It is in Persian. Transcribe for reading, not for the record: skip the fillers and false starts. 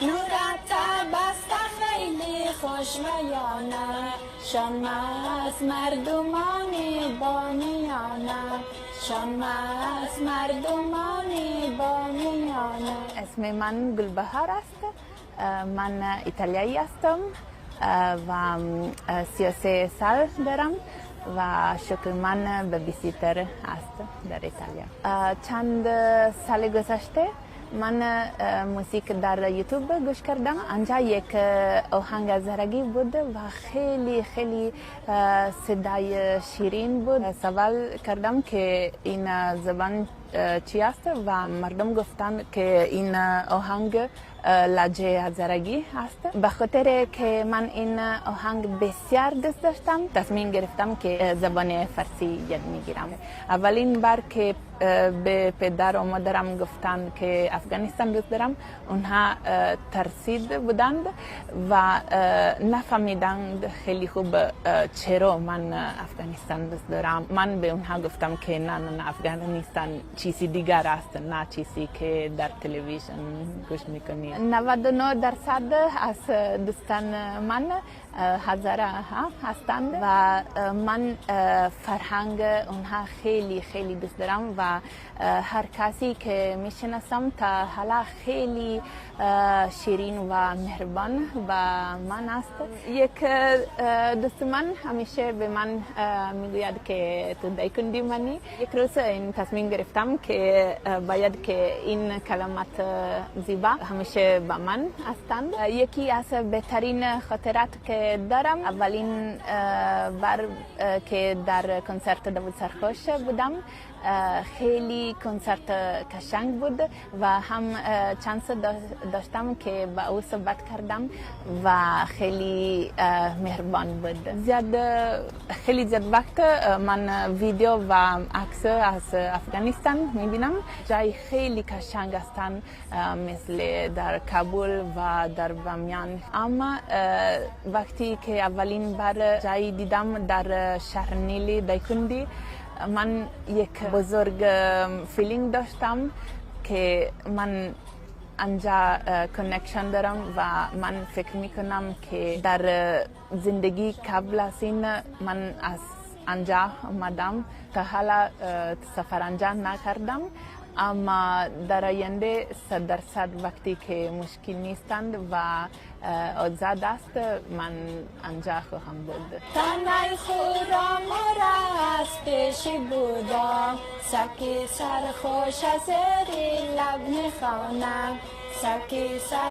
نورت بسته خیلی خوش بیانه شان از مردمان بامیانه شان از مردمان بامیانه. اسم من گلبهار است. من ایتالیایی هستم و 33 سال دارم و شغل من بیبی‌سیتر است در ایتالیا. چند سال گذشته من موسیقی در یوتیوب گوش کردم. آنجا یک آهنگ زرگی بود و خیلی خیلی صدای شیرین بود. سوال کردم که این زبان چی است و مردم گفتند که این آهنگ لهجه زرگی است. به خاطر که من این آهنگ بسیار دوست داشتم تصمیم گرفتم که زبان فارسی یاد میگیرم. اولین بار که به پدر و مادرم گفتند که افغانستان دوست دارم اونها ترسید بودند و نفهمیدند خیلی خوب چرا من افغانستان دوست دارم. من به اونها گفتم که نه افغانستان چیزی دیگر است، نه چیزی که در تلویزیون گوش میکنید. 99% از دوستان من هزاره هستند و من فرهنگ اونها خیلی خیلی دوست دارم و هر کسی که میشناسم تا حالا خیلی شیرین و مهربان و من است. یک دوست من همیشه به من میگوید که تو دایکندی منی. یک روز این تصمیم گرفتم که باید که این کلمات زیبا همیشه با من هستند. یکی از بهترین خاطرات که دارم اولین بار که در کنسرت داوود سرخوش بودم. خیلی کنسرت قشنگ بود و هم چانس داشتم که با او صحبت کردم و خیلی مهربان بود. خیلی زیاد وقت من ویدیو و عکس از افغانستان میبینم. جای خیلی قشنگ هستند مثل در کابل و در بامیان. اما وقتی که اولین بار جایی دیدم در شهر نیلی دایکندی من یک بزرگ فیلینگ داشتم که من آنجا کنکشن دارم و من فکر میکنم که در زندگی قبل از این من از آنجا آمدم. تا حالا سفر آنجا نکردم اما در آینده 100% وقتی که مشکل نیستند و آزاد است من آنجا خواهم بود. تنهای خورم را از پیشی بودم سکی سرخوش از لب میخوانم سکی سر